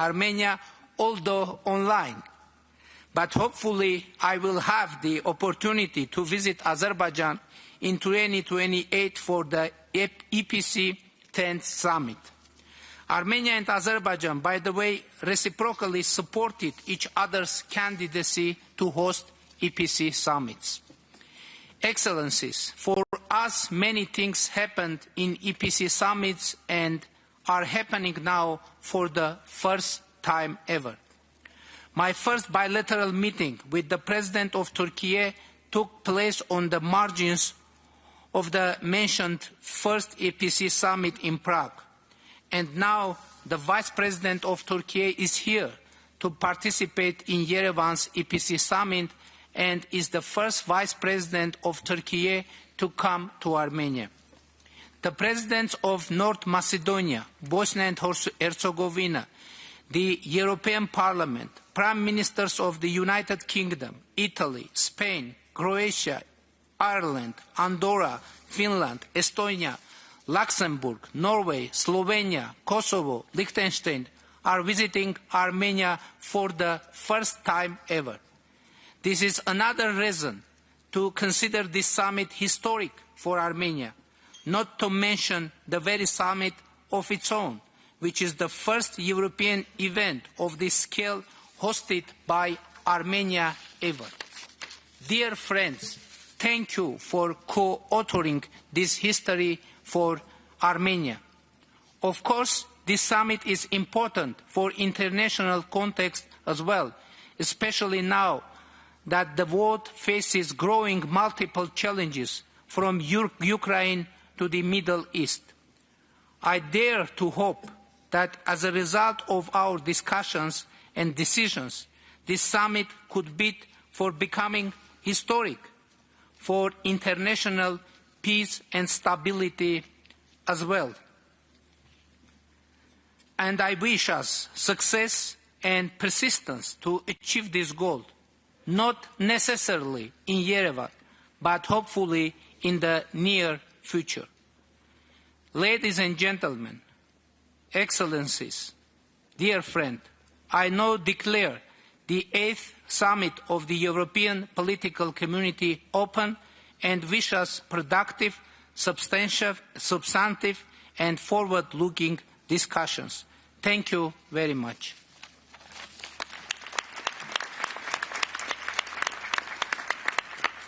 Armenia, although online. But hopefully I will have the opportunity to visit Azerbaijan in 2028 for the EPC 10th summit. Armenia and Azerbaijan, by the way, reciprocally supported each other's candidacy to host EPC summits. Excellencies, for us many things happened in EPC summits and are happening now for the first time ever. My first bilateral meeting with the President of Turkey took place on the margins of the mentioned first EPC summit in Prague. And now the Vice President of Turkey is here to participate in Yerevan's EPC summit and is the first Vice President of Turkey to come to Armenia. The Presidents of North Macedonia, Bosnia and Herzegovina, the European Parliament, Prime Ministers of the United Kingdom, Italy, Spain, Croatia, Ireland, Andorra, Finland, Estonia, Luxembourg, Norway, Slovenia, Kosovo, Liechtenstein are visiting Armenia for the first time ever. This is another reason to consider this summit historic for Armenia, not to mention the very summit of its own, which is the first European event of this scale hosted by Armenia ever. Dear friends, thank you for co-authoring this history for Armenia. Of course, this summit is important for international context as well, especially now that the world faces growing multiple challenges from Ukraine to the Middle East. I dare to hope that as a result of our discussions and decisions, this summit could bid for becoming historic for international peace and stability as well. And I wish us success and persistence to achieve this goal, not necessarily in Yerevan, but hopefully in the near future. Ladies and gentlemen, Excellencies, dear friend, I now declare the 8th Summit of the European Political Community open and wish us productive, substantive and forward-looking discussions. Thank you very much.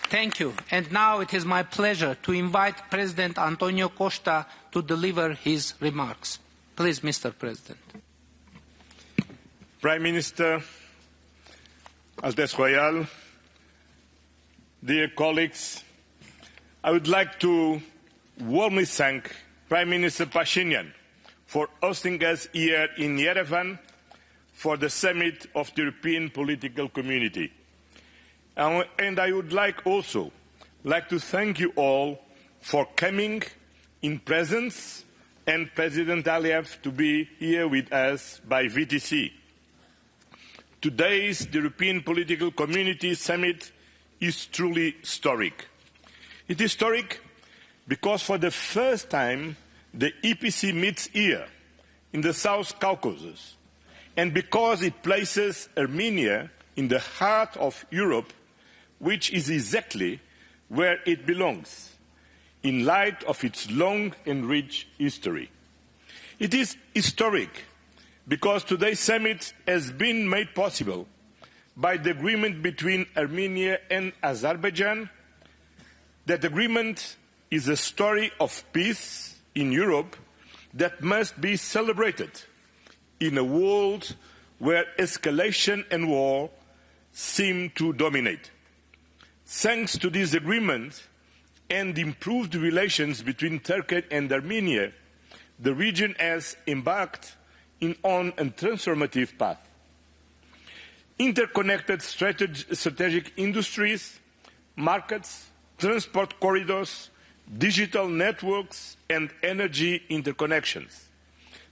Thank you. And now it is my pleasure to invite President Antonio Costa to deliver his remarks. Please, Mr. President. Prime Minister, Altesse Royale, dear colleagues, I would like to warmly thank Prime Minister Pashinyan for hosting us here in Yerevan for the summit of the European Political Community. And I would also like to thank you all for coming in presence and President Aliyev to be here with us by VTC. Today's European Political Community Summit is truly historic. It is historic because for the first time the EPC meets here in the South Caucasus, and because it places Armenia in the heart of Europe, which is exactly where it belongs, in light of its long and rich history. It is historic because today's summit has been made possible by the agreement between Armenia and Azerbaijan. That agreement is a story of peace in Europe that must be celebrated in a world where escalation and war seem to dominate. Thanks to this agreement and improved relations between Turkey and Armenia, the region has embarked on a transformative path. Interconnected strategic industries, markets, transport corridors, digital networks, and energy interconnections.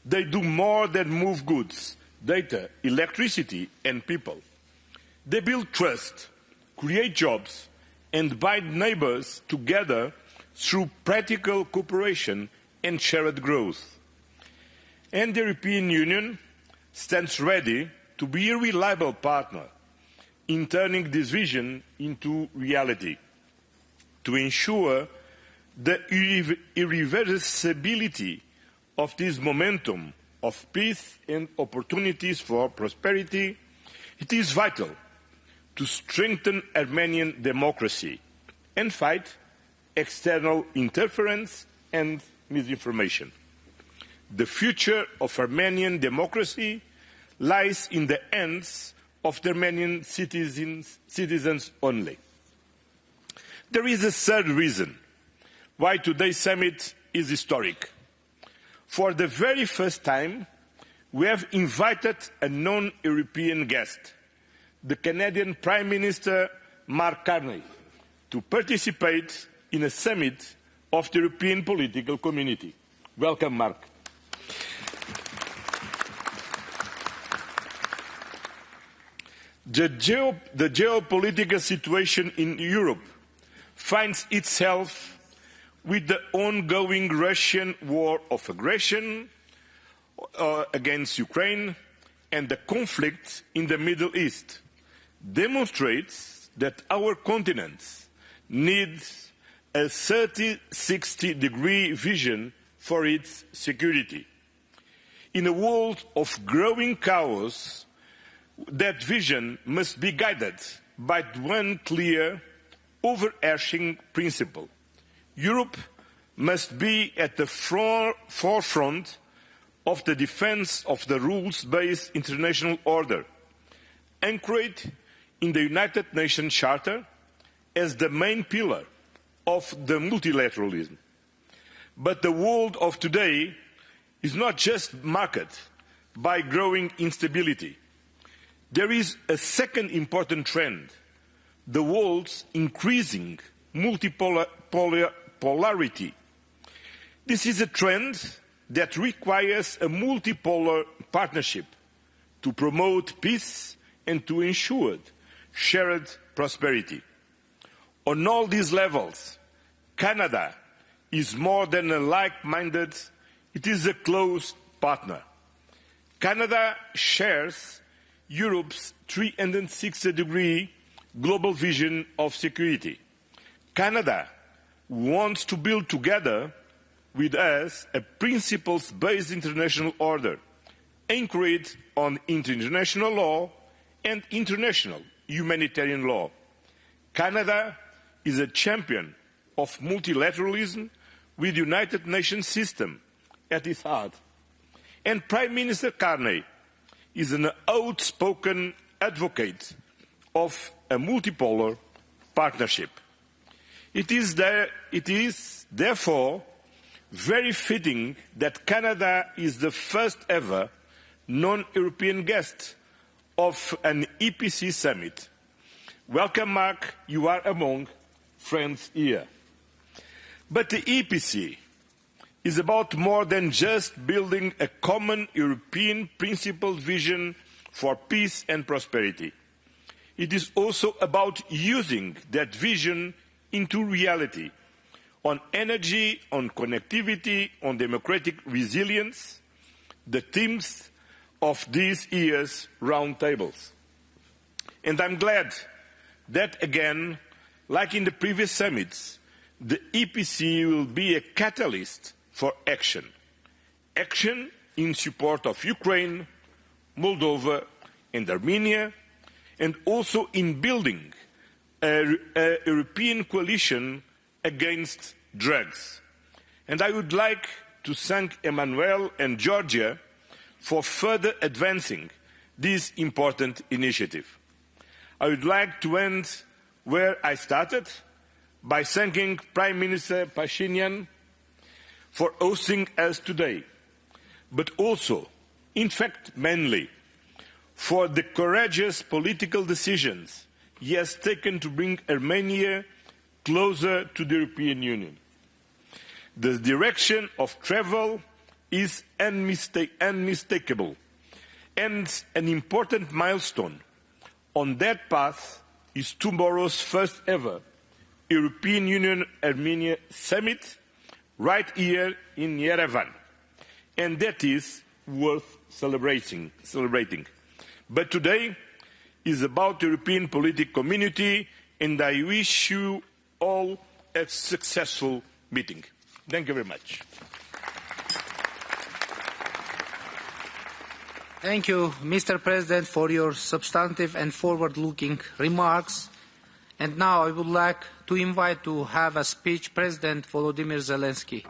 They do more than move goods, data, electricity, and people. They build trust, create jobs, and bind neighbors together through practical cooperation and shared growth. And the European Union, stands ready to be a reliable partner in turning this vision into reality, to ensure the irreversibility of this momentum of peace and opportunities for prosperity. It is vital to strengthen Armenian democracy and fight external interference and misinformation. The future of Armenian democracy lies in the hands of the Armenian citizens only. There is a third reason why today's summit is historic. For the very first time, we have invited a non-European guest, the Canadian Prime Minister Mark Carney, to participate in a summit of the European political community. Welcome, Mark. The geopolitical situation in Europe finds itself with the ongoing Russian war of aggression against Ukraine and the conflict in the Middle East, demonstrates that our continent needs a 30-60-degree vision for its security. In a world of growing chaos, that vision must be guided by one clear, overarching principle. Europe must be at the forefront of the defense of the rules-based international order, anchored in the United Nations Charter as the main pillar of the multilateralism. But the world of today is not just marked by growing instability. There is a second important trend, the world's increasing multipolarity. This is a trend that requires a multipolar partnership to promote peace and to ensure shared prosperity. On all these levels, Canada is more than a like-minded, it is a close partner. Canada shares Europe's 360-degree global vision of security. Canada wants to build together with us a principles-based international order anchored on international law and international humanitarian law. Canada is a champion of multilateralism with the United Nations system at its heart. And Prime Minister Carney is an outspoken advocate of a multipolar partnership. It is therefore very fitting that Canada is the first ever non-European guest of an EPC summit. Welcome, Mark, you are among friends here. But the EPC is about more than just building a common European principled vision for peace and prosperity. It is also about using that vision into reality on energy, on connectivity, on democratic resilience, the themes of this year's roundtables. And I'm glad that again, like in the previous summits, the EPC will be a catalyst for action. Action in support of Ukraine, Moldova and Armenia, and also in building a European coalition against drugs. And I would like to thank Emmanuel and Georgia for further advancing this important initiative. I would like to end where I started, by thanking Prime Minister Pashinyan for hosting us today, but also, in fact mainly, for the courageous political decisions he has taken to bring Armenia closer to the European Union. The direction of travel is unmistakable, and an important milestone on that path is tomorrow's first ever European Union-Armenia summit right here in Yerevan, and that is worth celebrating. But today is about the European political community, and I wish you all a successful meeting. Thank you very much. Thank you, Mr. President, for your substantive and forward-looking remarks. And now I would like to invite to have a speech President Volodymyr Zelenskyy.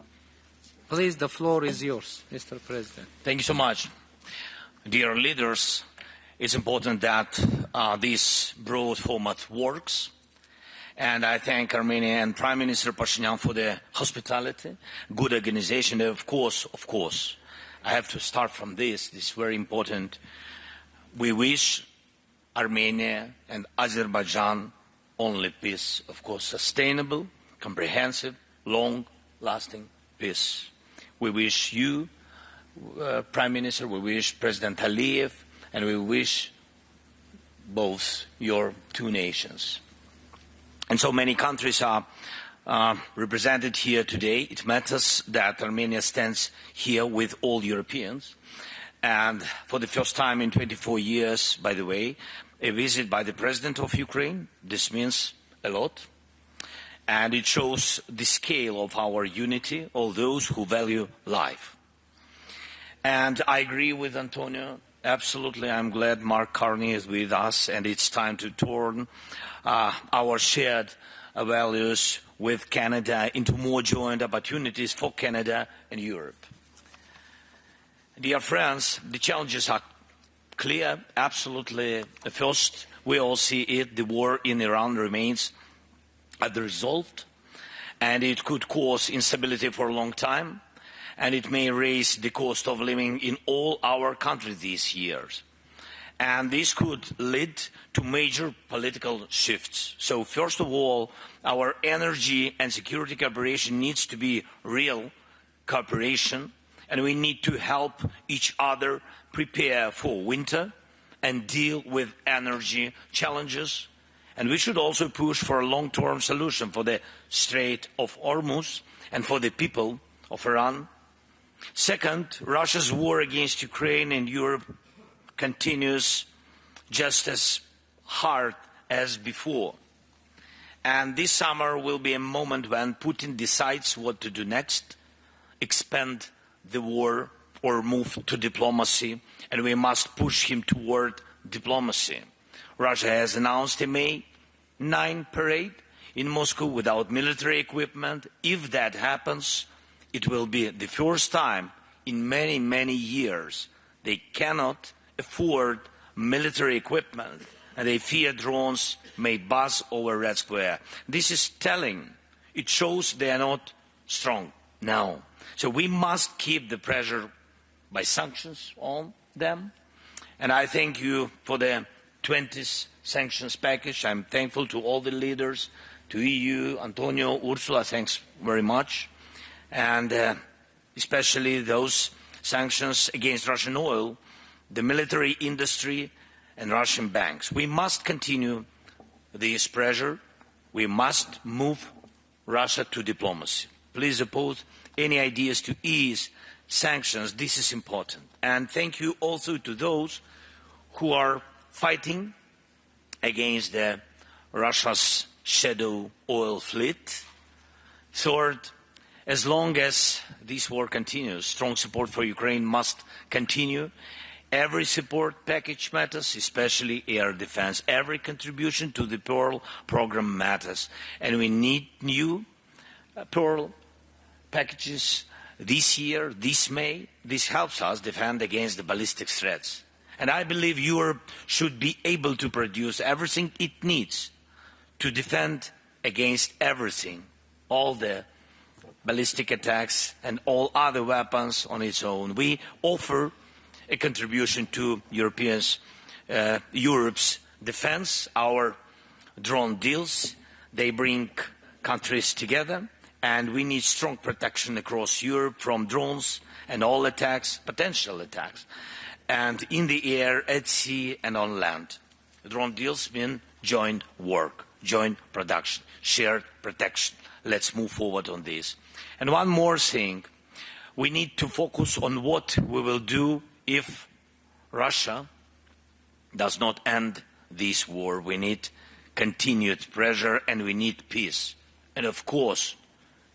Please, the floor is yours, Mr. President. Thank you so much. Dear leaders, it's important that this broad format works. And I thank Armenia and Prime Minister Pashinyan for the hospitality, good organization. Of course, I have to start from this. This is very important. We wish Armenia and Azerbaijan only peace, of course, sustainable, comprehensive, long-lasting peace. We wish you, Prime Minister, we wish President Aliyev, and we wish both your two nations. And so many countries are represented here today. It matters that Armenia stands here with all Europeans. And for the first time in 24 years, by the way, a visit by the President of Ukraine. This means a lot. And it shows the scale of our unity, all those who value life. And I agree with Antonio. Absolutely, I'm glad Minister Carney is with us, and it's time to turn our shared values with Canada into more joint opportunities for Canada and Europe. Dear friends, the challenges are clear, absolutely. First, we all see it, the war in Iran remains unresolved, and it could cause instability for a long time, and it may raise the cost of living in all our countries these years. And this could lead to major political shifts. So first of all, our energy and security cooperation needs to be real cooperation, and we need to help each other prepare for winter and deal with energy challenges. And we should also push for a long-term solution for the Strait of Hormuz and for the people of Iran. Second, Russia's war against Ukraine and Europe continues just as hard as before. And this summer will be a moment when Putin decides what to do next, expand the war or move to diplomacy, and we must push him toward diplomacy. Russia has announced a May 9 parade in Moscow without military equipment. If that happens, it will be the first time in many, many years they cannot afford military equipment, and they fear drones may buzz over Red Square. This is telling. It shows they are not strong now. So we must keep the pressure by sanctions on them. And I thank you for the 20th sanctions package. I'm thankful to all the leaders, to EU, Antonio, Ursula, thanks very much. And especially those sanctions against Russian oil, the military industry and Russian banks. We must continue this pressure. We must move Russia to diplomacy. Please oppose any ideas to ease sanctions. This is important. And thank you also to those who are fighting against Russia's shadow oil fleet. Third, as long as this war continues, strong support for Ukraine must continue. Every support package matters, especially air defense. Every contribution to the Pearl program matters. And we need new Pearl packages this year, this May. This helps us defend against the ballistic threats. And I believe Europe should be able to produce everything it needs to defend against everything, all the ballistic attacks and all other weapons on its own. We offer a contribution to Europe's defense, our drone deals. They bring countries together, and we need strong protection across Europe from drones and all attacks, potential attacks, and in the air, at sea, and on land. Drone deals mean joint work, joint production, shared protection. Let's move forward on this. And one more thing. we need to focus on what we will do if Russia does not end this war. We need continued pressure and we need peace. And of course,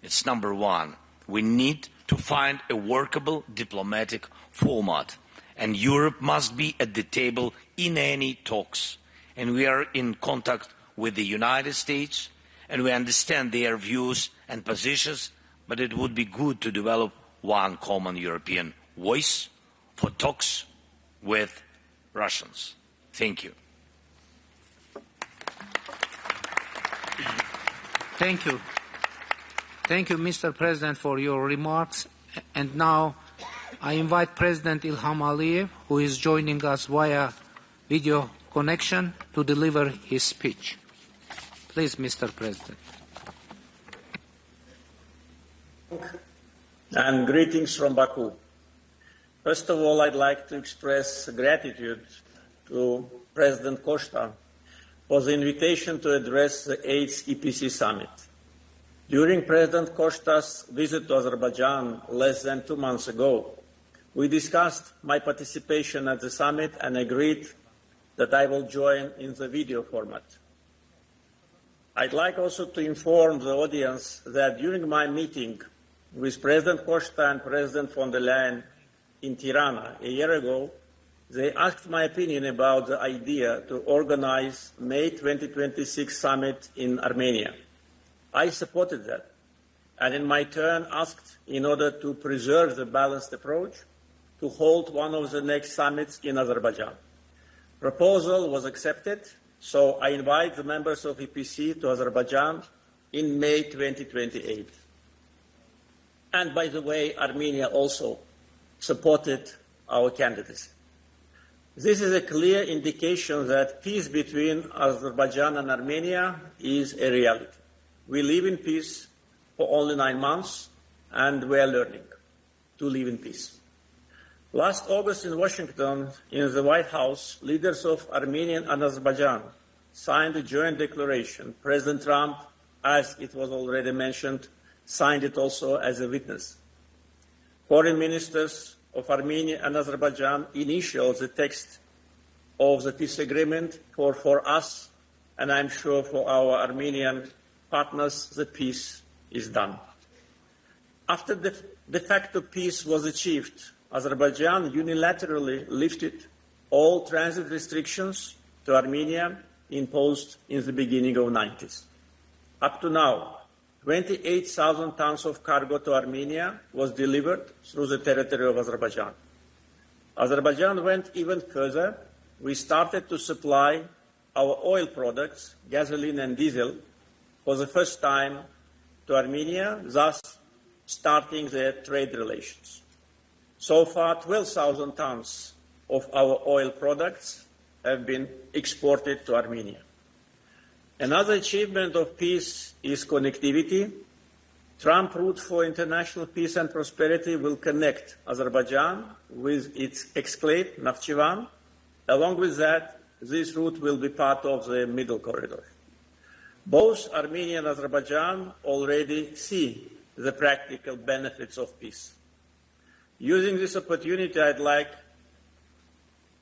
it's number one, we need to find a workable diplomatic format. And Europe must be at the table in any talks. And we are in contact with the United States and we understand their views and positions, but it would be good to develop one common European voice for talks with Russians. Thank you. Thank you. Thank you, Mr. President, for your remarks. And now I invite President Ilham Aliyev, who is joining us via video connection, to deliver his speech. Please, Mr. President. And greetings from Baku. First of all, I'd like to express gratitude to President Costa for the invitation to address the 8th EPC summit. During President Costa's visit to Azerbaijan less than 2 months ago, we discussed my participation at the summit and agreed that I will join in the video format. I'd like also to inform the audience that during my meeting with President Costa and President von der Leyen in Tirana a year ago, they asked my opinion about the idea to organize May 2026 summit in Armenia. I supported that, and in my turn asked, in order to preserve the balanced approach, to hold one of the next summits in Azerbaijan. Proposal was accepted, so I invite the members of EPC to Azerbaijan in May 2028. And by the way, Armenia also supported our candidacy. This is a clear indication that peace between Azerbaijan and Armenia is a reality. We live in peace for only 9 months, and we are learning to live in peace. Last August in Washington, in the White House, leaders of Armenia and Azerbaijan signed a joint declaration. President Trump, as it was already mentioned, signed it also as a witness. Foreign ministers of Armenia and Azerbaijan initialed the text of the peace agreement for us, and I'm sure for our Armenian partners, the peace is done. After the de facto peace was achieved, Azerbaijan unilaterally lifted all transit restrictions to Armenia imposed in the beginning of the 90s. Up to now, 28,000 tons of cargo to Armenia was delivered through the territory of Azerbaijan. Azerbaijan went even further. We started to supply our oil products, gasoline and diesel, for the first time to Armenia, thus starting their trade relations. So far, 12,000 tons of our oil products have been exported to Armenia. Another achievement of peace is connectivity. Trump Route for International Peace and Prosperity will connect Azerbaijan with its exclave, Nakhchivan. Along with that, this route will be part of the Middle Corridor. Both Armenia and Azerbaijan already see the practical benefits of peace. Using this opportunity, I'd like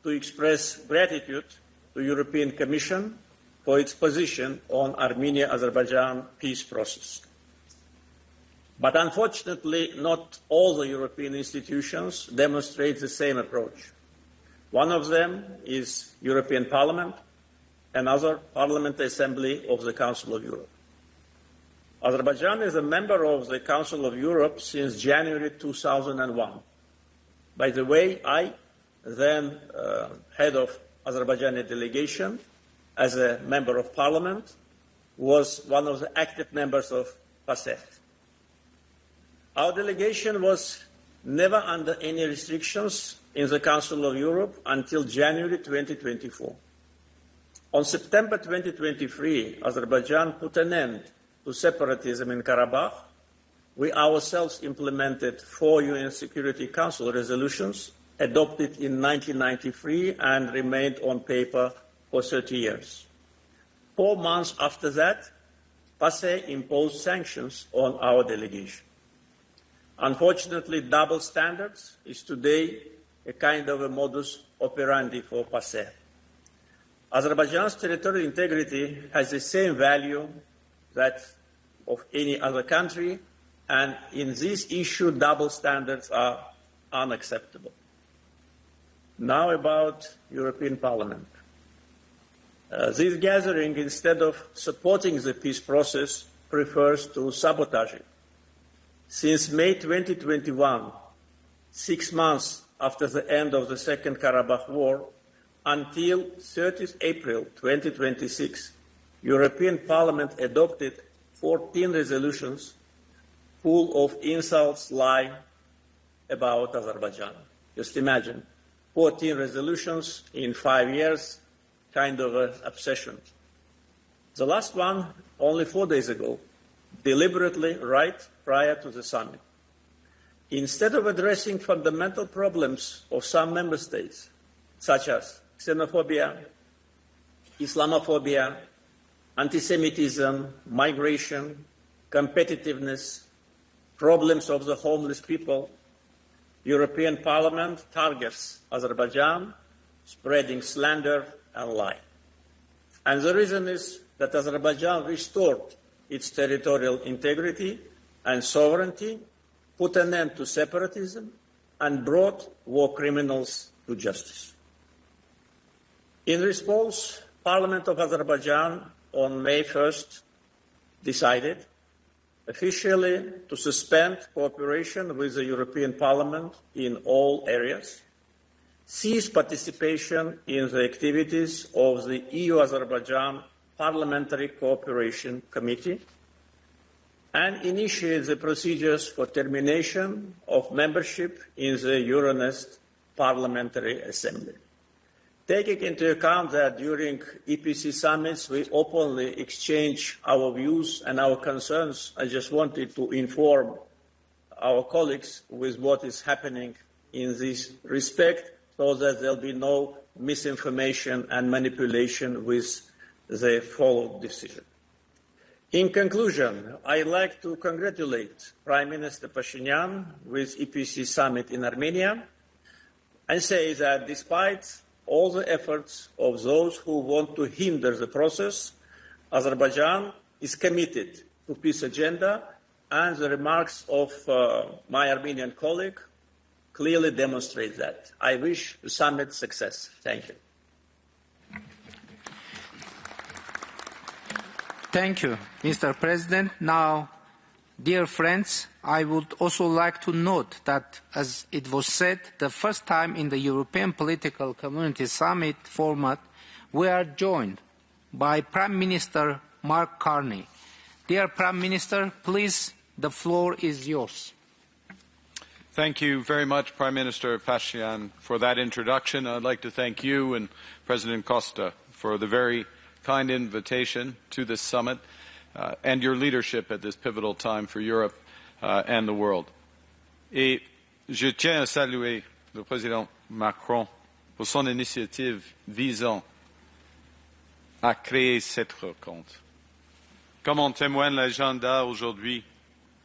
to express gratitude to the European Commission for its position on Armenia-Azerbaijan peace process. But unfortunately, not all the European institutions demonstrate the same approach. One of them is European Parliament, another Parliamentary Assembly of the Council of Europe. Azerbaijan is a member of the Council of Europe since January 2001. By the way, I, then head of Azerbaijani delegation, as a member of parliament, was one of the active members of PASEF. Our delegation was never under any restrictions in the Council of Europe until January 2024. On September 2023, Azerbaijan put an end to separatism in Karabakh. We ourselves implemented 4 UN Security Council resolutions adopted in 1993 and remained on paper for 30 years. 4 months after that, PASE imposed sanctions on our delegation. Unfortunately, double standards is today a kind of a modus operandi for PASE. Azerbaijan's territorial integrity has the same value that of any other country, and in this issue, double standards are unacceptable. Now about European Parliament. This gathering, instead of supporting the peace process, prefers to sabotage it. Since May 2021, 6 months after the end of the Second Karabakh War, until 30th April 2026, European Parliament adopted 14 resolutions full of insults, lies about Azerbaijan. Just imagine, 14 resolutions in 5 years, kind of an obsession. The last one, only 4 days ago, deliberately right prior to the summit. Instead of addressing fundamental problems of some member states, such as xenophobia, Islamophobia, anti-Semitism, migration, competitiveness, problems of the homeless people, European Parliament targets Azerbaijan, spreading slander and lie. And the reason is that Azerbaijan restored its territorial integrity and sovereignty, put an end to separatism, and brought war criminals to justice. In response, Parliament of Azerbaijan on May 1st decided officially to suspend cooperation with the European Parliament in all areas, cease participation in the activities of the EU-Azerbaijan Parliamentary Cooperation Committee, and initiate the procedures for termination of membership in the Euronest Parliamentary Assembly. Taking into account that during EPC summits we openly exchange our views and our concerns, I just wanted to inform our colleagues with what is happening in this respect, so that there will be no misinformation and manipulation with the followed decision. In conclusion, I'd like to congratulate Prime Minister Pashinyan with EPC summit in Armenia and say that despite all the efforts of those who want to hinder the process, Azerbaijan is committed to peace agenda, and the remarks of my Armenian colleague clearly demonstrate that. I wish the summit success. Thank you. Thank you, Mr. President. Now, dear friends, I would also like to note that, as it was said, the first time in the European Political Community Summit format, we are joined by Prime Minister Mark Carney. Dear Prime Minister, please, the floor is yours. Thank you very much, Prime Minister Pashinyan, for that introduction. I'd like to thank you and President Costa for the very kind invitation to this summit and your leadership at this pivotal time for Europe and the world. Et je tiens à saluer le président Macron pour son initiative visant à créer cette rencontre. Comme en témoigne l'agenda aujourd'hui,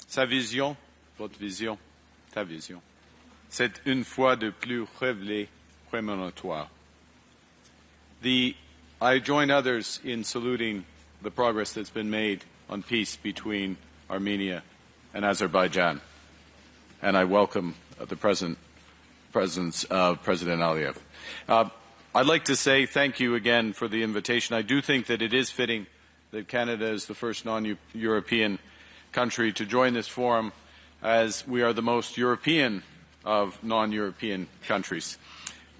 sa vision, votre vision, ta vision, c'est une fois de plus révélé prémonitoire. I join others in saluting the progress that's been made on peace between Armenia and Azerbaijan, and I welcome the presence of President Aliyev. I'd like to say thank you again for the invitation. I do think that it is fitting that Canada is the first non-European country to join this forum, as we are the most European of non-European countries.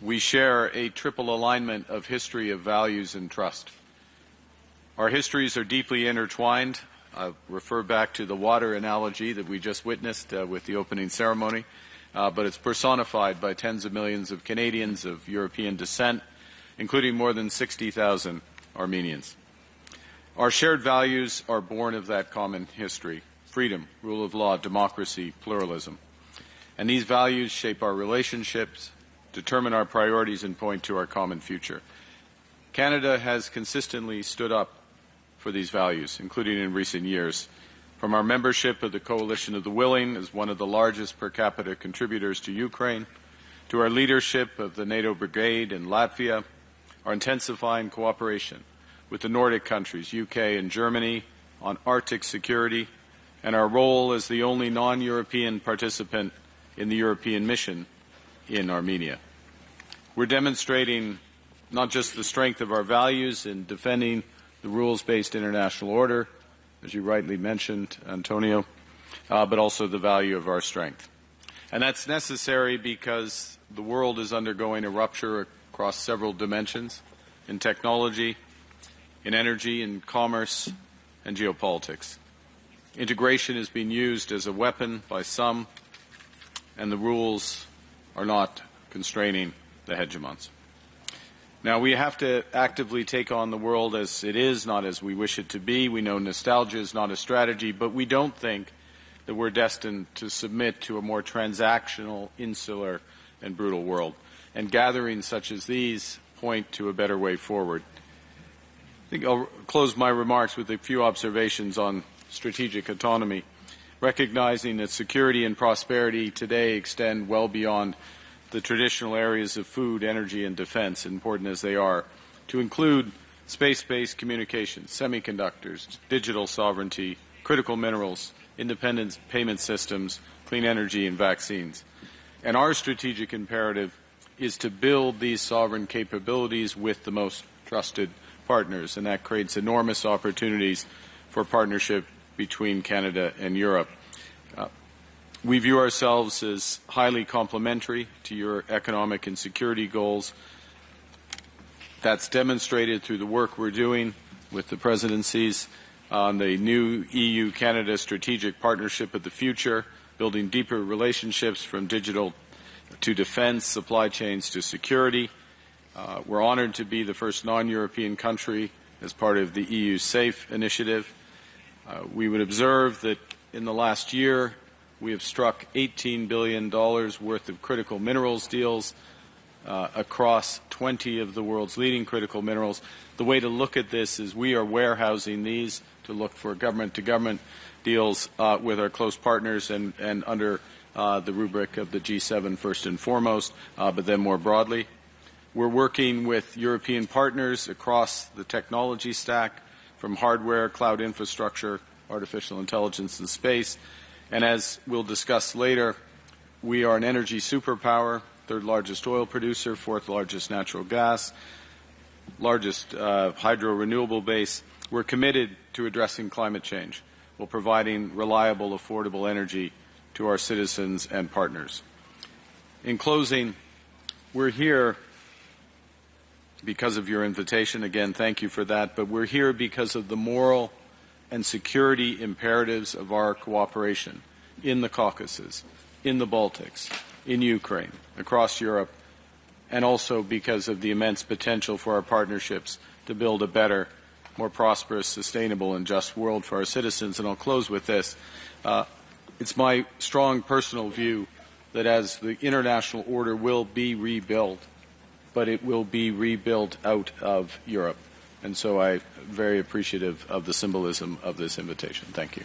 We share a triple alignment of history, of values, and trust. Our histories are deeply intertwined. I'll refer back to the water analogy that we just witnessed with the opening ceremony, but it's personified by tens of millions of Canadians of European descent, including more than 60,000 Armenians. Our shared values are born of that common history: freedom, rule of law, democracy, pluralism. And these values shape our relationships, determine our priorities, and point to our common future. Canada has consistently stood up for these values, including in recent years From our membership of the Coalition of the Willing as one of the largest per capita contributors to Ukraine, to our leadership of the NATO Brigade in Latvia, our intensifying cooperation with the Nordic countries, UK and Germany, on Arctic security, and our role as the only non-European participant in the European mission in Armenia. We're demonstrating not just the strength of our values in defending the rules-based international order, as you rightly mentioned, Antonio, but also the value of our strength. And that's necessary because the world is undergoing a rupture across several dimensions in technology, in energy, in commerce, and geopolitics. Integration is being used as a weapon by some, and the rules are not constraining the hegemons. Now, we have to actively take on the world as it is, not as we wish it to be. We know nostalgia is not a strategy, but we don't think that we're destined to submit to a more transactional, insular, and brutal world. And gatherings such as these point to a better way forward. I think I'll close my remarks with a few observations on strategic autonomy, recognizing that security and prosperity today extend well beyond the traditional areas of food, energy, and defense, important as they are, to include space-based communications, semiconductors, digital sovereignty, critical minerals, independent payment systems, clean energy, and vaccines. And our strategic imperative is to build these sovereign capabilities with the most trusted partners, and that creates enormous opportunities for partnership between Canada and Europe. We view ourselves as highly complementary to your economic and security goals. That's demonstrated through the work we're doing with the presidencies on the new EU-Canada Strategic Partnership of the Future, building deeper relationships from digital to defense, supply chains to security. We're honored to be the first non-European country as part of the EU SAFE initiative. We would observe that in the last year, we have struck $18 billion worth of critical minerals deals across 20 of the world's leading critical minerals. The way to look at this is we are warehousing these to look for government-to-government deals with our close partners and under the rubric of the G7 first and foremost, but then more broadly. We're working with European partners across the technology stack, from hardware, cloud infrastructure, artificial intelligence, and space. And as we'll discuss later, we are an energy superpower, third largest oil producer, fourth largest natural gas, largest hydro renewable base. We're committed to addressing climate change while providing reliable, affordable energy to our citizens and partners. In closing, we're here because of your invitation. Again, thank you for that. But we're here because of the moral and security imperatives of our cooperation in the Caucasus, in the Baltics, in Ukraine, across Europe, and also because of the immense potential for our partnerships to build a better, more prosperous, sustainable, and just world for our citizens. And I'll close with this. It's my strong personal view that as the international order will be rebuilt, but it will be rebuilt out of Europe. And so I'm very appreciative of the symbolism of this invitation. Thank you.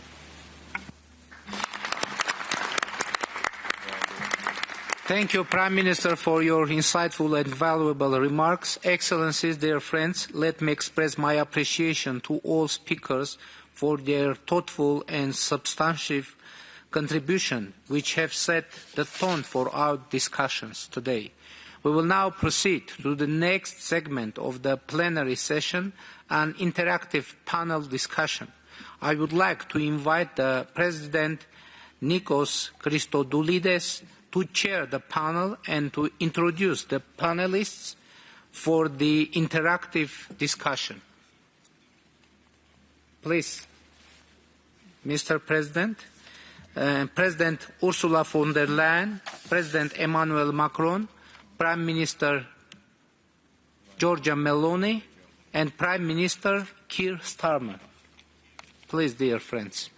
Thank you, Prime Minister, for your insightful and valuable remarks. Excellencies, dear friends, let me express my appreciation to all speakers for their thoughtful and substantive contribution, which have set the tone for our discussions today. We will now proceed to the next segment of the plenary session, an interactive panel discussion. I would like to invite the President Nikos Christodoulides to chair the panel and to introduce the panelists for the interactive discussion. Please, Mr. President. President Ursula von der Leyen, President Emmanuel Macron, Prime Minister Giorgia Meloni, and Prime Minister Keir Starmer. Please, dear friends.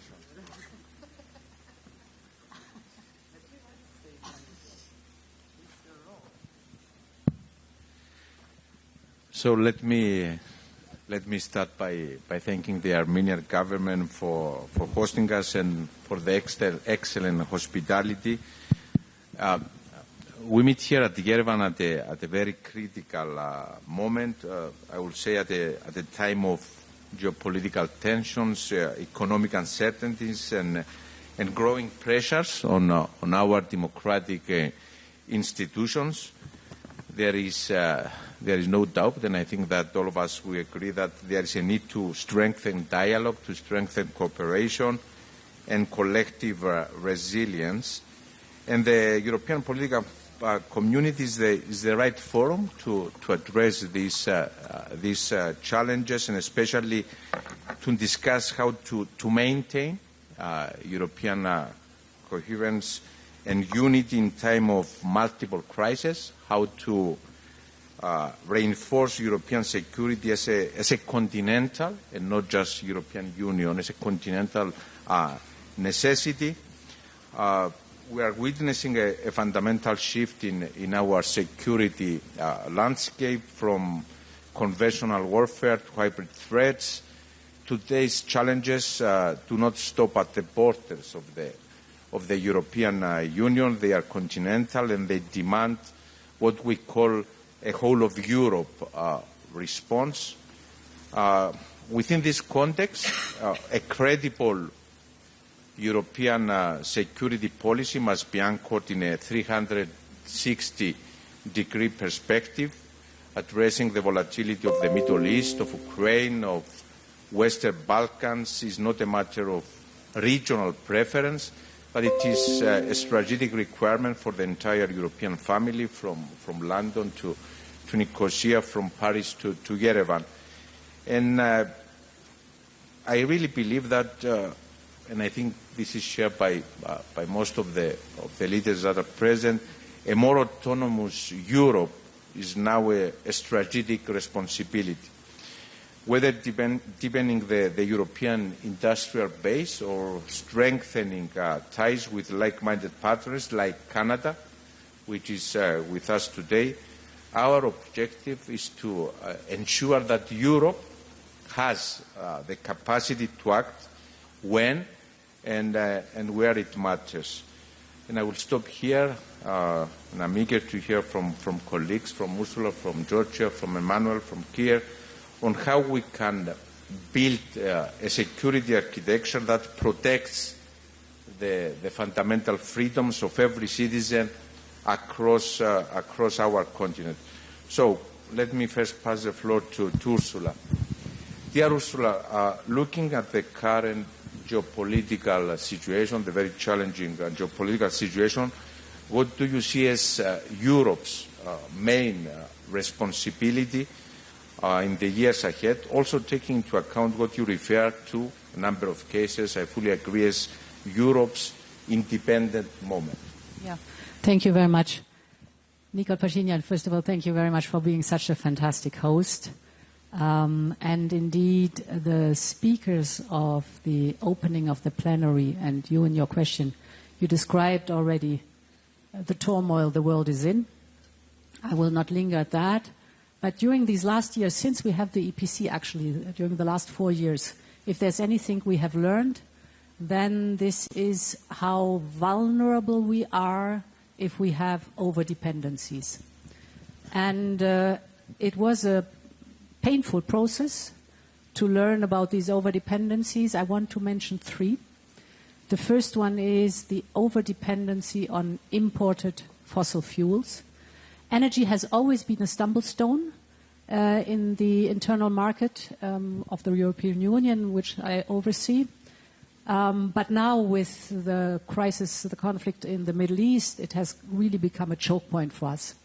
cooperation. So let me start by thanking the Armenian government for hosting us and for the excellent hospitality. We meet here at Yerevan at a very critical moment. I would say at a time of geopolitical tensions, economic uncertainties, and growing pressures on our democratic institutions. There is no doubt, and I think that all of us will agree that there is a need to strengthen dialogue, to strengthen cooperation and collective resilience. And the European political community is the right forum to address these challenges, and especially to discuss how to maintain European coherence and unity in time of multiple crises, how to reinforce European security as a continental and not just European Union, as a continental necessity. We are witnessing a fundamental shift in our security landscape, from conventional warfare to hybrid threats. Today's challenges do not stop at the borders of the European Union. They are continental, and they demand what we call a whole of Europe response. Within this context, a credible European security policy must be anchored in a 360-degree perspective, addressing the volatility of the Middle East, of Ukraine, of Western Balkans. Is not a matter of regional preference, but it is a strategic requirement for the entire European family, from London to Nicosia, from Paris to Yerevan. And I really believe that, and I think this is shared by most of the leaders that are present, a more autonomous Europe is now a strategic responsibility. Whether deepening the European industrial base or strengthening ties with like-minded partners like Canada, which is with us today, our objective is to ensure that Europe has the capacity to act when and where it matters. And I will stop here, and I'm eager to hear from colleagues, from Ursula, from Georgia, from Emmanuel, from Kier, on how we can build a security architecture that protects the fundamental freedoms of every citizen across our continent. So let me first pass the floor to Ursula. Dear Ursula, looking at the current geopolitical situation, the very challenging geopolitical situation, what do you see as Europe's main responsibility in the years ahead, also taking into account what you refer to, a number of cases, I fully agree, as Europe's independent moment? Yeah, thank you very much. Nikol Pashinyan, first of all, thank you very much for being such a fantastic host. And indeed, the speakers of the opening of the plenary and you in your question, you described already the turmoil the world is in. I will not linger at that. But during these last years, since we have the EPC actually, during the last 4 years, if there's anything we have learned, then this is how vulnerable we are if we have over-dependencies. And it was a painful process to learn about these over-dependencies. I want to mention 3. The first one is the over-dependency on imported fossil fuels. Energy has always been a stumblestone in the internal market of the European Union, which I oversee. But now with the crisis, the conflict in the Middle East, it has really become a choke point for us.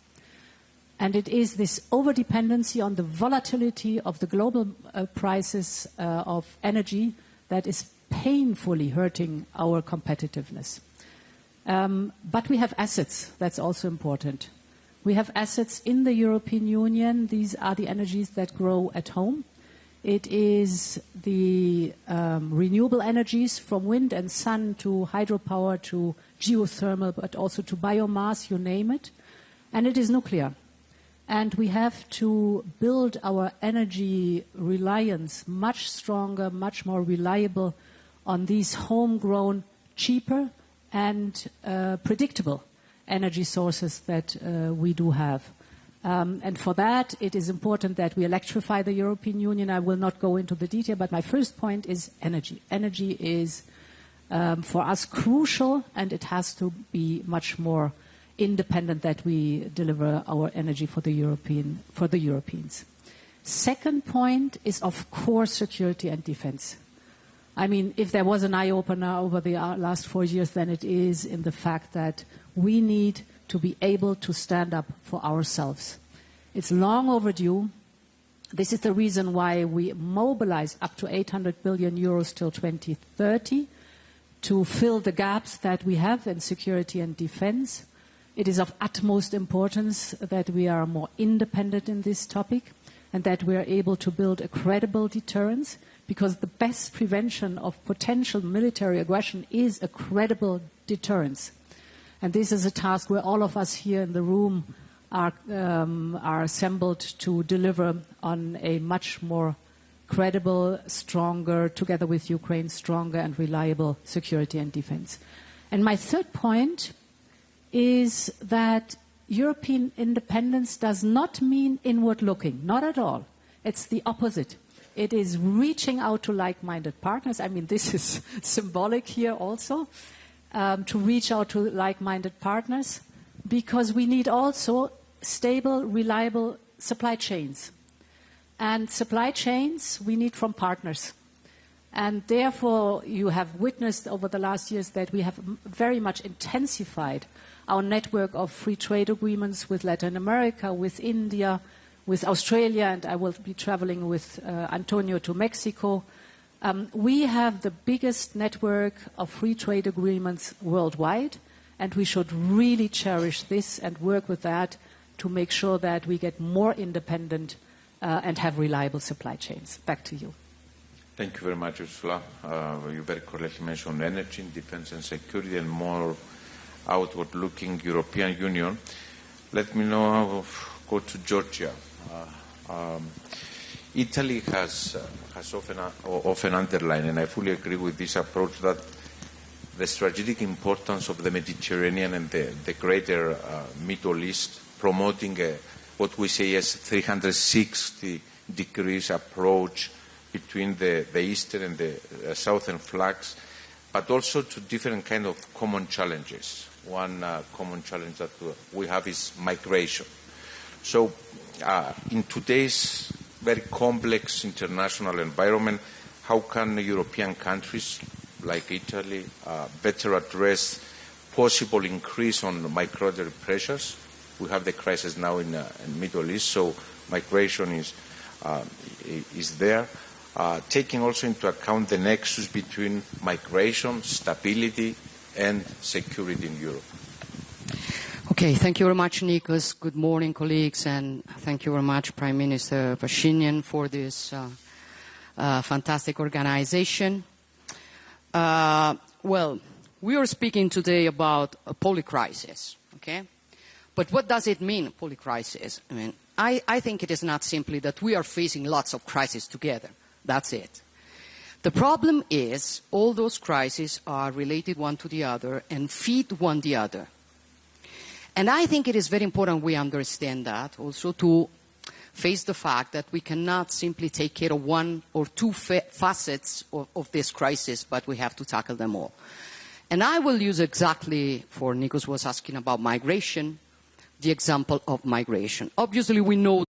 And it is this over-dependency on the volatility of the global prices of energy that is painfully hurting our competitiveness. But we have assets. That's also important. We have assets in the European Union. These are the energies that grow at home. It is the renewable energies from wind and sun to hydropower to geothermal, but also to biomass, you name it. And it is nuclear. And we have to build our energy reliance much stronger, much more reliable on these homegrown, cheaper and predictable energy sources that we do have. And for that, it is important that we electrify the European Union. I will not go into the detail, but my first point is energy. Energy is, for us, crucial, and it has to be much more independent that we deliver our energy for the Europeans. Second point is, of course, security and defense. I mean, if there was an eye-opener over the last 4 years, then it is in the fact that we need to be able to stand up for ourselves. It's long overdue. This is the reason why we mobilized up to 800 billion euros till 2030 to fill the gaps that we have in security and defense. It is of utmost importance that we are more independent in this topic and that we are able to build a credible deterrence, because the best prevention of potential military aggression is a credible deterrence. And this is a task where all of us here in the room are assembled to deliver on a much more credible, stronger, together with Ukraine, stronger and reliable security and defense. And my third point is that European independence does not mean inward looking, not at all. It's the opposite. It is reaching out to like-minded partners. I mean, this is symbolic here also. To reach out to like-minded partners, because we need also stable, reliable supply chains. And supply chains we need from partners. And therefore, you have witnessed over the last years that we have very much intensified our network of free trade agreements with Latin America, with India, with Australia, and I will be traveling with Antonio to Mexico. We have the biggest network of free trade agreements worldwide, and we should really cherish this and work with that to make sure that we get more independent and have reliable supply chains. Back to you. Thank you very much, Ursula. You very correctly mentioned energy, defense and security, and more outward-looking European Union. Let me now go to Georgia. Italy has often underlined, and I fully agree with this approach, that the strategic importance of the Mediterranean and the greater Middle East, promoting what we say as 360 degrees approach between the eastern and the southern flanks, but also to different kind of common challenges. One common challenge that we have is migration. So in today's very complex international environment, how can European countries like Italy better address possible increase on migratory pressures? We have the crisis now in the Middle East, so migration is there. Taking also into account the nexus between migration, stability, and security in Europe. Okay, thank you very much, Nikos. Good morning, colleagues, and thank you very much, Prime Minister Pashinyan, for this fantastic organization. Well, we are speaking today about a polycrisis, okay? But what does it mean, polycrisis? I mean, I think it is not simply that we are facing lots of crises together. That's it. The problem is all those crises are related one to the other and feed one the other. And I think it is very important we understand that also to face the fact that we cannot simply take care of one or two facets of this crisis, but we have to tackle them all. And I will use exactly, for Nikos was asking about migration, the example of migration. Obviously, we know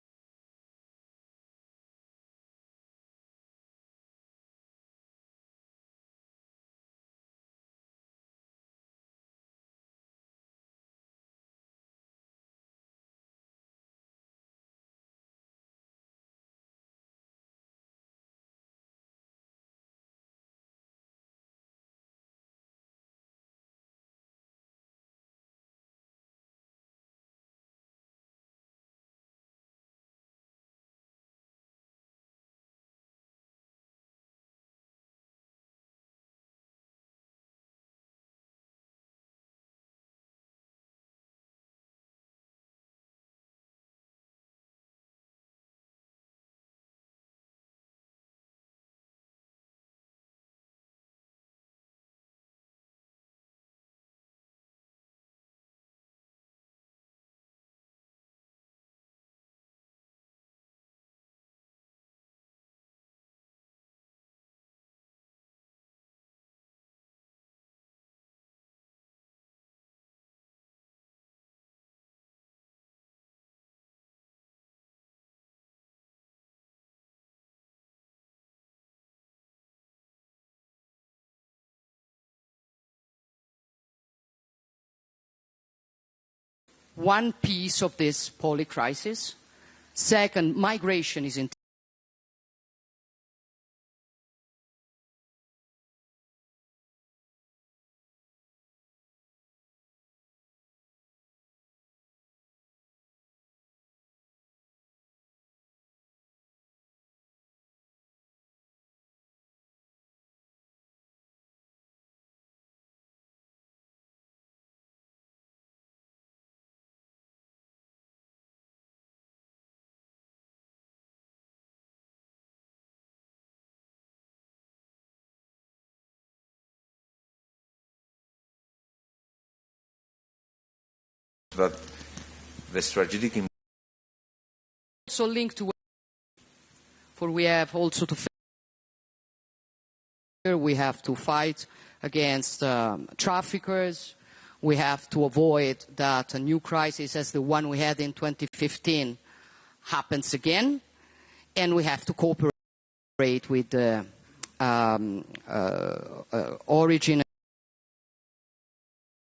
one piece of this polycrisis. Second, migration is in that the strategic also linked to, for we have also to fight against traffickers. We have to avoid that a new crisis as the one we had in 2015 happens again, and we have to cooperate with the origin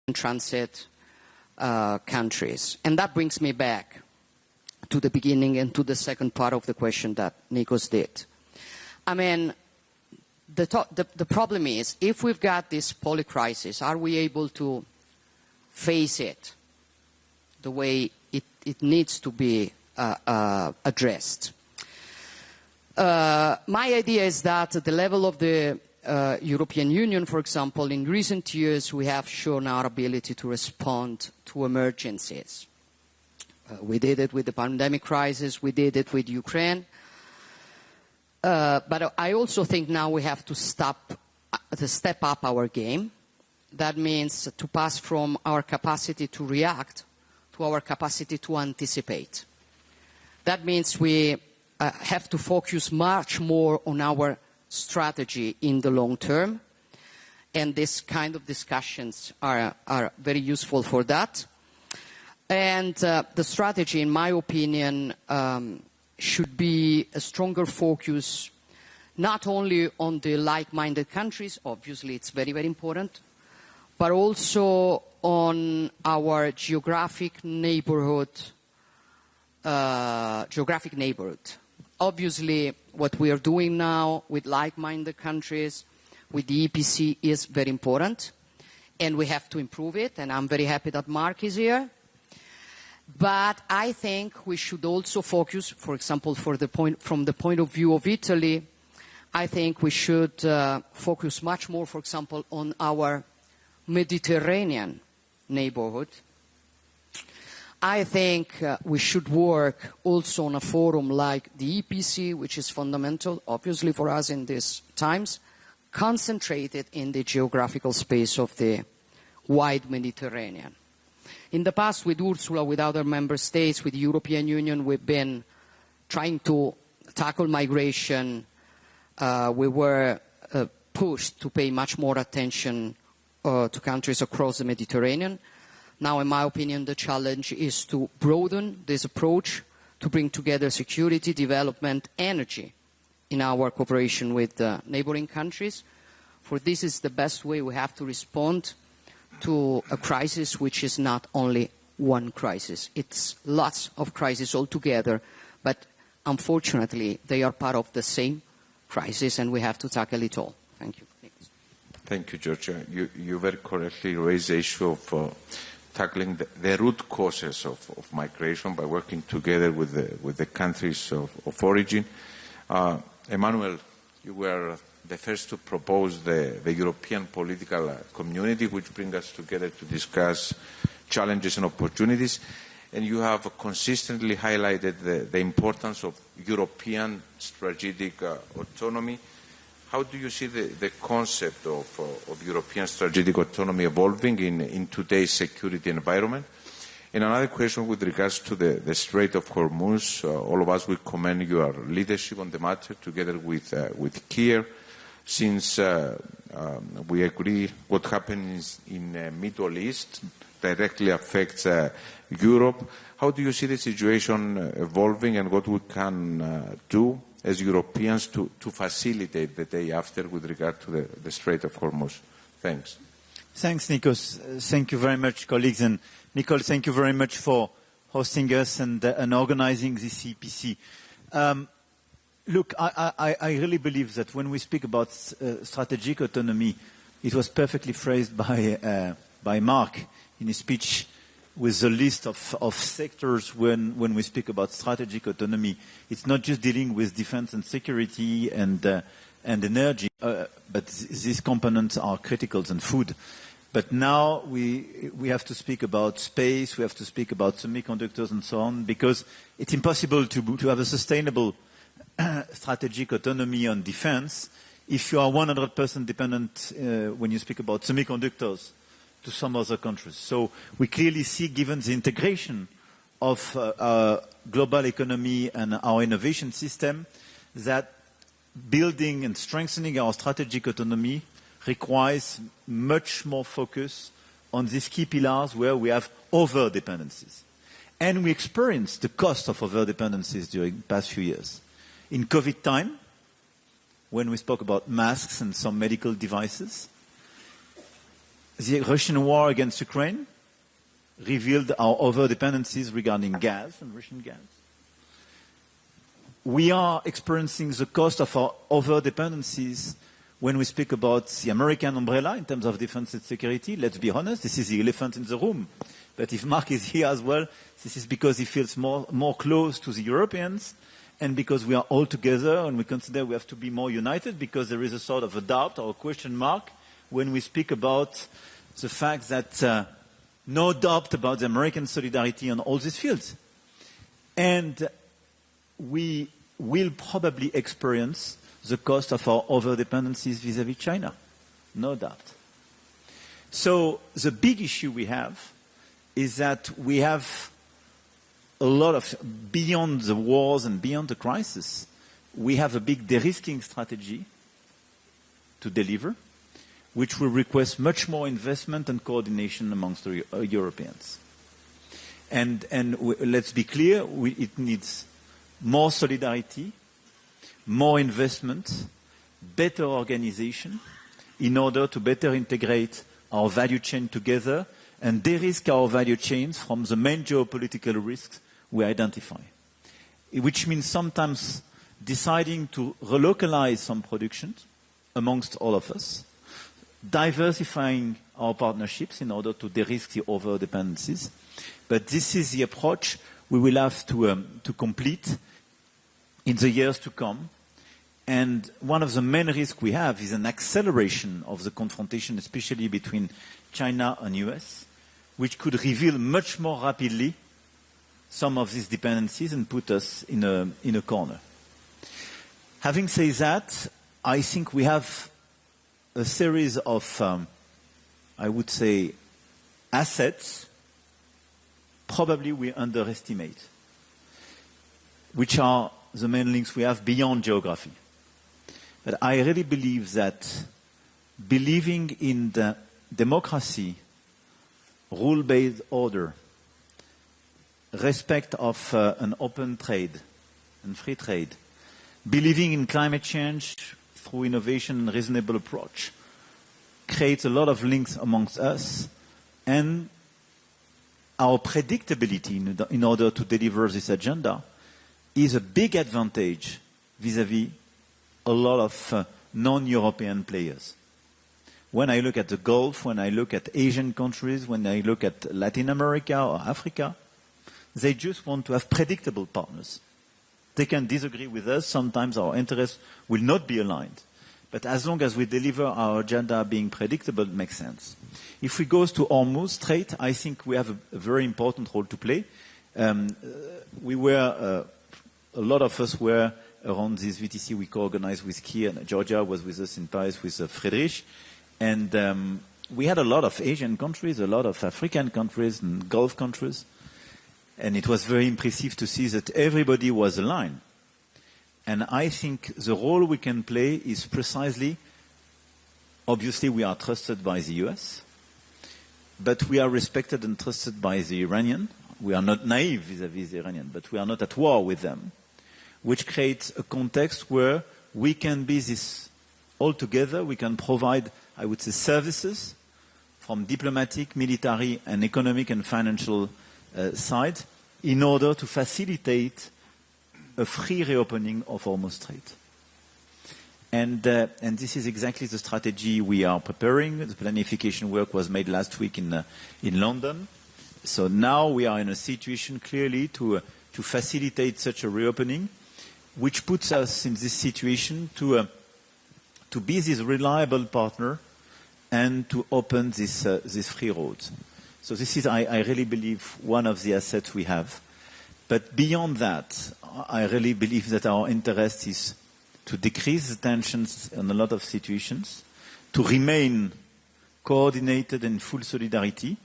and transit countries. And that brings me back to the beginning and to the second part of the question that Nikos did. I mean, the problem is, if we've got this polycrisis, are we able to face it the way it needs to be addressed? My idea is that at the level of the European Union, for example, in recent years we have shown our ability to respond to emergencies. We did it with the pandemic crisis, we did it with Ukraine. But I also think now we have to step up our game. That means to pass from our capacity to react to our capacity to anticipate. That means we have to focus much more on our strategy in the long term, and this kind of discussions are very useful for that. And the strategy, in my opinion, should be a stronger focus not only on the like-minded countries, obviously it's very, very important, but also on our geographic neighborhood. Obviously, what we are doing now with like-minded countries, with the EPC, is very important, and we have to improve it, and I'm very happy that Mark is here. But I think we should also focus, for example, from the point of view of Italy, I think we should focus much more, for example, on our Mediterranean neighborhood. I think we should work also on a forum like the EPC, which is fundamental, obviously, for us in these times, concentrated in the geographical space of the wide Mediterranean. In the past, with Ursula, with other member states, with the European Union, we've been trying to tackle migration. We were pushed to pay much more attention to countries across the Mediterranean. Now, in my opinion, the challenge is to broaden this approach, to bring together security, development, energy in our cooperation with the neighboring countries. For this is the best way we have to respond to a crisis which is not only one crisis. It's lots of crises altogether, but unfortunately they are part of the same crisis and we have to tackle it all. Thank you. Thank you, Georgia. You very correctly raised the issue of tackling the root causes of migration by working together with the countries of origin. Emmanuel, you were the first to propose the European political community, which brings us together to discuss challenges and opportunities. And you have consistently highlighted the importance of European strategic autonomy. How do you see the concept of European strategic autonomy evolving in today's security environment? And another question with regards to the Strait of Hormuz. All of us will commend your leadership on the matter together with Kiev. Since we agree what happens in the Middle East directly affects Europe, how do you see the situation evolving and what we can do as Europeans to facilitate the day after with regard to the Strait of Hormuz? Thanks. Thanks, Nikos. Thank you very much, colleagues. And Nicole, thank you very much for hosting us and organizing this EPC. Look, I really believe that when we speak about strategic autonomy, it was perfectly phrased by Mark in his speech with the list of sectors when we speak about strategic autonomy. It's not just dealing with defense and security and energy, but these components are critical and food. But now we have to speak about space, we have to speak about semiconductors and so on, because it's impossible to have a sustainable strategic autonomy on defense if you are 100% dependent when you speak about semiconductors to some other countries. So we clearly see, given the integration of our global economy and our innovation system, that building and strengthening our strategic autonomy requires much more focus on these key pillars where we have over-dependencies. And we experienced the cost of over-dependencies during the past few years. In COVID time, when we spoke about masks and some medical devices, the Russian war against Ukraine revealed our over-dependencies regarding gas and Russian gas. We are experiencing the cost of our over-dependencies when we speak about the American umbrella in terms of defense and security. Let's be honest, this is the elephant in the room. But if Mark is here as well, this is because he feels more close to the Europeans, and because we are all together and we consider we have to be more united, because there is a sort of a doubt or a question mark when we speak about the fact that no doubt about the American solidarity on all these fields. And we will probably experience the cost of our over-dependencies vis-à-vis China, no doubt. So the big issue we have is that we have a lot of, beyond the wars and beyond the crisis, we have a big de-risking strategy to deliver, which will request much more investment and coordination amongst the Europeans. And let's be clear, it needs more solidarity, more investment, better organization, in order to better integrate our value chain together and de-risk our value chains from the main geopolitical risks we identify. Which means sometimes deciding to relocalize some productions amongst all of us, diversifying our partnerships in order to de-risk the over-dependencies. But this is the approach we will have to complete in the years to come. And one of the main risks we have is an acceleration of the confrontation, especially between China and US, which could reveal much more rapidly some of these dependencies and put us in a corner. Having said that, I think we have a series of, I would say, assets probably we underestimate, which are the main links we have beyond geography. But I really believe that believing in the democracy, rule-based order, respect of an open trade and free trade, believing in climate change through innovation and reasonable approach, creates a lot of links amongst us, and our predictability in order to deliver this agenda is a big advantage vis-à-vis a lot of non-European players. When I look at the Gulf, when I look at Asian countries, when I look at Latin America or Africa, they just want to have predictable partners. They can disagree with us. Sometimes our interests will not be aligned. But as long as we deliver our agenda being predictable, it makes sense. If we go to Hormuz Strait, I think we have a very important role to play. A lot of us were around this VTC we co-organized with Kier, and Georgia was with us in Paris with Friedrich. And we had a lot of Asian countries, a lot of African countries and Gulf countries. And it was very impressive to see that everybody was aligned. And I think the role we can play is precisely, obviously we are trusted by the US, but we are respected and trusted by the Iranian. We are not naive vis-à-vis the Iranian, but we are not at war with them, which creates a context where we can be this all together. We can provide, I would say, services from diplomatic, military, and economic and financial side in order to facilitate a free reopening of Hormuz Strait. And this is exactly the strategy we are preparing. The planification work was made last week in London. So now we are in a situation clearly to facilitate such a reopening, which puts us in this situation to be this reliable partner and to open this free roads. So this is, I really believe, one of the assets we have. But beyond that, I really believe that our interest is to decrease the tensions in a lot of situations, to remain coordinated and full solidarity.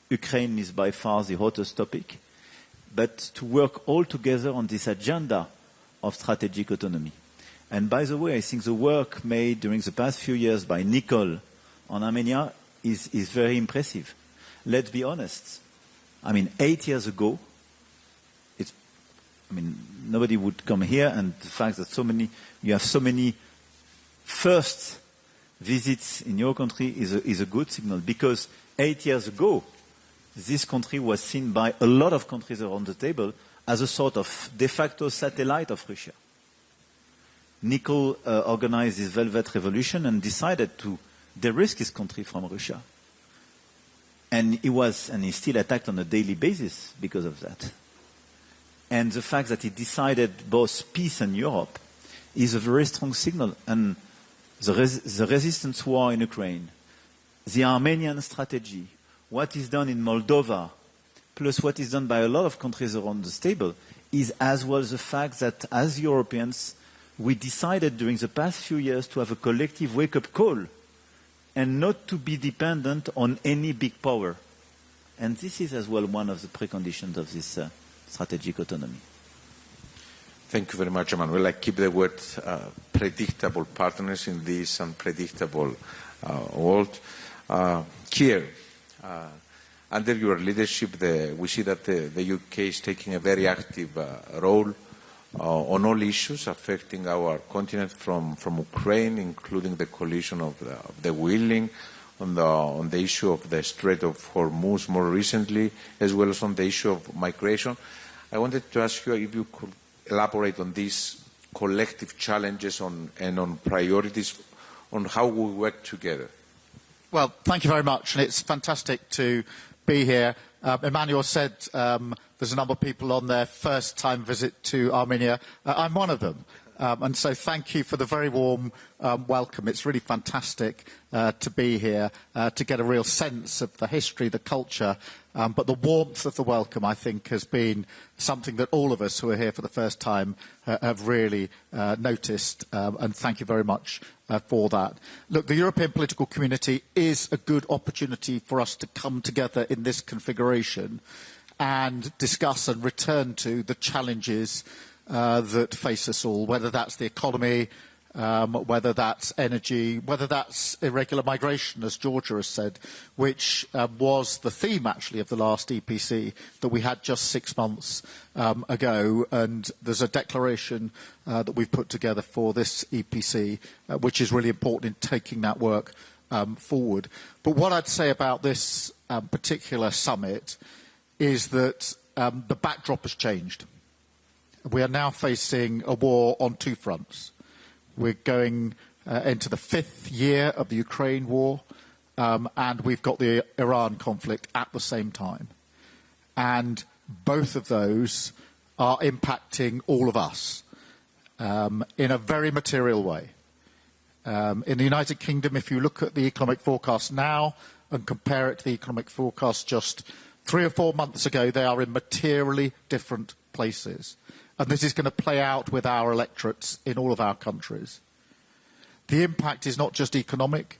Ukraine is by far the hottest topic, but to work all together on this agenda of strategic autonomy. And by the way, I think the work made during the past few years by Nicole on Armenia is very impressive. Let's be honest. 8 years ago, nobody would come here, and the fact that you have so many first visits in your country is a good signal, because 8 years ago, this country was seen by a lot of countries around the table as a sort of de facto satellite of Russia. Nicole organized this Velvet Revolution and decided to de-risk his country from Russia. And he's still attacked on a daily basis because of that. And the fact that he decided both peace and Europe is a very strong signal. And the resistance war in Ukraine, the Armenian strategy, what is done in Moldova, plus what is done by a lot of countries around the table, is as well the fact that as Europeans, we decided during the past few years to have a collective wake-up call and not to be dependent on any big power. And this is as well one of the preconditions of this strategic autonomy. Thank you very much, Emmanuel. I keep the word predictable partners in this unpredictable world. Here, under your leadership, we see that the UK is taking a very active role on all issues affecting our continent from Ukraine, including the coalition of the willing, on the issue of the Strait of Hormuz more recently, as well as on the issue of migration. I wanted to ask you if you could elaborate on these collective challenges and on priorities on how we work together. Well, thank you very much, and it's fantastic to be here. Emmanuel said there's a number of people on their first-time visit to Armenia. I'm one of them. And so thank you for the very warm welcome. It's really fantastic to be here, to get a real sense of the history, the culture, but the warmth of the welcome, I think, has been something that all of us who are here for the first time have really noticed, and thank you very much for that. Look, the European political community is a good opportunity for us to come together in this configuration and discuss and return to the challenges that face us all, whether that's the economy, whether that's energy, whether that's irregular migration, as Georgia has said, which was the theme, actually, of the last EPC that we had just 6 months ago. And there's a declaration that we've put together for this EPC, which is really important in taking that work forward. But what I'd say about this particular summit is that the backdrop has changed. We are now facing a war on two fronts. We're going into the 5th year of the Ukraine war, and we've got the Iran conflict at the same time. And both of those are impacting all of us in a very material way. In the United Kingdom, if you look at the economic forecast now and compare it to the economic forecast just 3 or 4 months ago, they are in materially different places. And this is going to play out with our electorates in all of our countries. The impact is not just economic.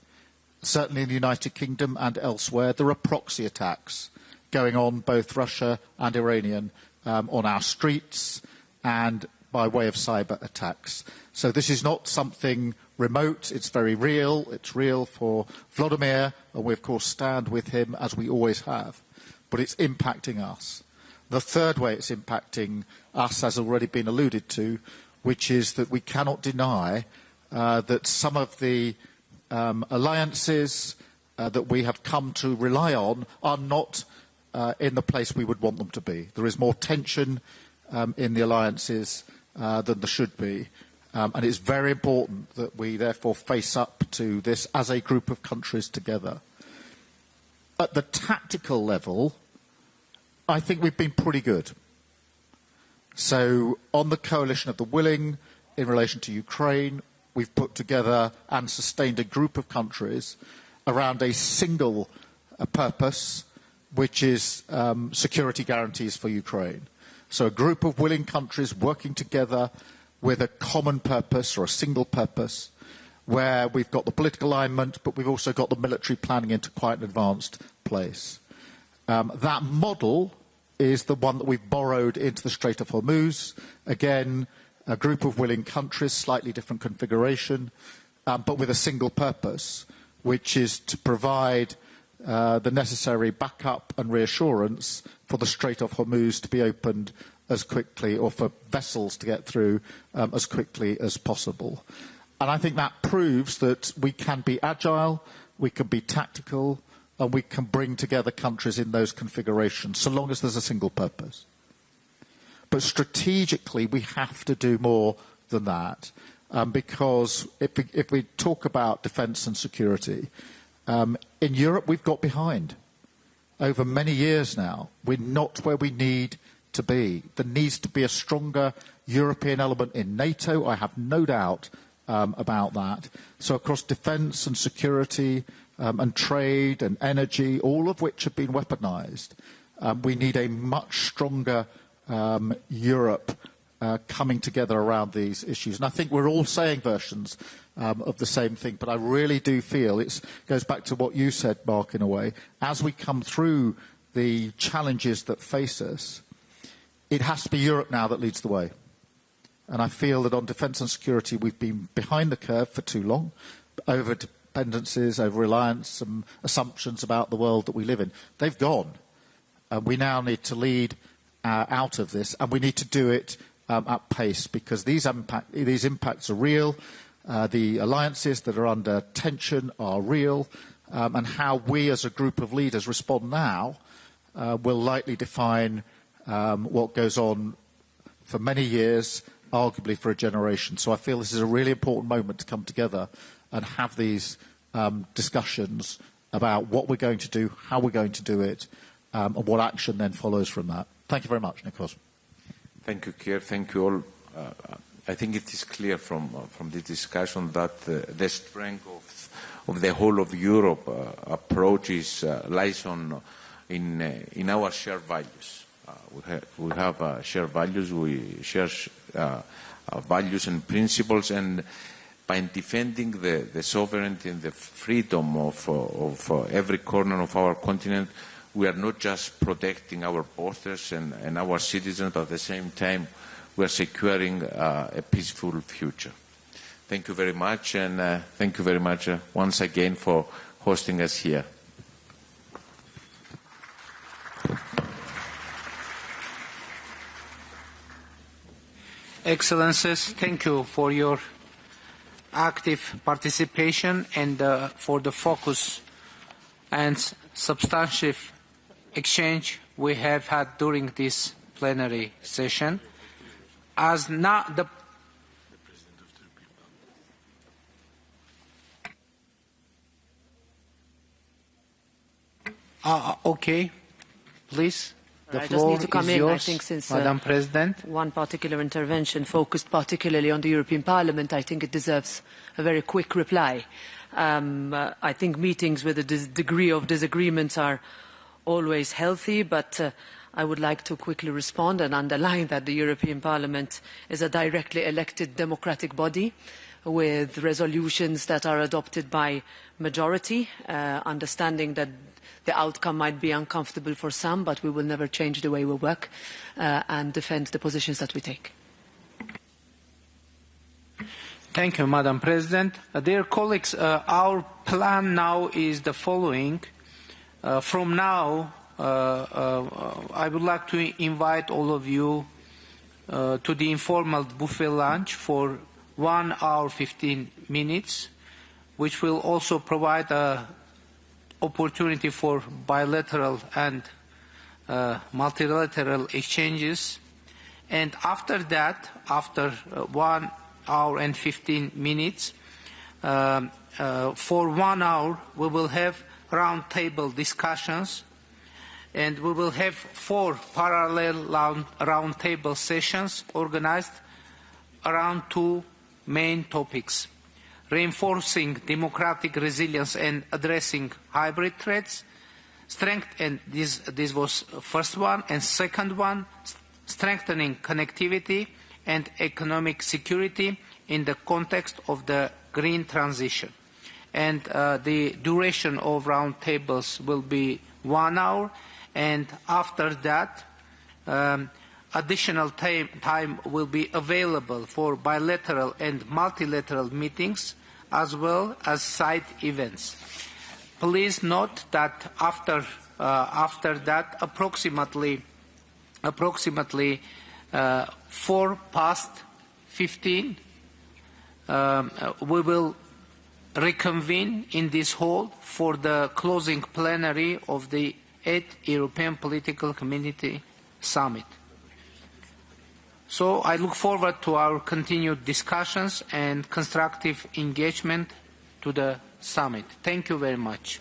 Certainly in the United Kingdom and elsewhere, there are proxy attacks going on, both Russia and Iranian, on our streets and by way of cyber attacks. So this is not something remote. It's very real. It's real for Vladimir, and we, of course, stand with him, as we always have. But it's impacting us. The third way it's impacting us has already been alluded to, which is that we cannot deny that some of the alliances that we have come to rely on are not in the place we would want them to be. There is more tension in the alliances than there should be. And it's very important that we therefore face up to this as a group of countries together. At the tactical level, I think we've been pretty good. So on the coalition of the willing in relation to Ukraine, we've put together and sustained a group of countries around a single purpose, which is security guarantees for Ukraine. So a group of willing countries working together with a common purpose or a single purpose, where we've got the political alignment, but we've also got the military planning into quite an advanced place. That model is the one that we've borrowed into the Strait of Hormuz. Again, a group of willing countries, slightly different configuration, but with a single purpose, which is to provide the necessary backup and reassurance for the Strait of Hormuz to be opened as quickly, or for vessels to get through as quickly as possible. And I think that proves that we can be agile, we can be tactical, and we can bring together countries in those configurations, so long as there's a single purpose. But strategically, we have to do more than that, because if we talk about defence and security, in Europe we've got behind. Over many years now, we're not where we need to be. There needs to be a stronger European element in NATO. I have no doubt about that. So across defence and security and trade and energy, all of which have been weaponised, we need a much stronger Europe coming together around these issues. And I think we're all saying versions of the same thing, but I really do feel it goes back to what you said, Mark, in a way. As we come through the challenges that face us, it has to be Europe now that leads the way. And I feel that on defence and security we've been behind the curve for too long, over dependencies, over reliance, some assumptions about the world that we live in. They've gone. We now need to lead out of this, and we need to do it at pace, because these impacts are real. The alliances that are under tension are real, and how we as a group of leaders respond now will likely define what goes on for many years, arguably for a generation. So I feel this is a really important moment to come together and have these discussions about what we're going to do, how we're going to do it, and what action then follows from that. Thank you very much, Nikos. Thank you, Keir. Thank you all. I think it is clear from the discussion that the strength of the whole of Europe approach lies in our shared values. We have shared values, we share values and principles, and by defending the sovereignty and the freedom of every corner of our continent, we are not just protecting our borders and our citizens, but at the same time we are securing a peaceful future. Thank you very much, and thank you very much once again for hosting us here. Excellencies, thank you for your active participation and for the focus and substantive exchange we have had during this plenary session. As now the okay, please. I just need to come in, I think, since Madam President. One particular intervention focused particularly on the European Parliament, I think it deserves a very quick reply. I think meetings with a degree of disagreements are always healthy, but I would like to quickly respond and underline that the European Parliament is a directly elected democratic body with resolutions that are adopted by majority, understanding that the outcome might be uncomfortable for some, but we will never change the way we work and defend the positions that we take. Thank you, Madam President. Dear colleagues, our plan now is the following. From now, I would like to invite all of you to the informal buffet lunch for 1 hour 15 minutes, which will also provide opportunity for bilateral and multilateral exchanges. And after that, after 1 hour and 15 minutes, for 1 hour we will have roundtable discussions, and we will have 4 parallel roundtable sessions organized around 2 main topics: reinforcing democratic resilience and addressing hybrid threats, and this was first one, and second one, strengthening connectivity and economic security in the context of the green transition. And the duration of roundtables will be 1 hour, and after that additional time will be available for bilateral and multilateral meetings as well as side events. Please note that after that, approximately 4:15, we will reconvene in this hall for the closing plenary of the 8th European Political Community Summit. So I look forward to our continued discussions and constructive engagement to the summit. Thank you very much.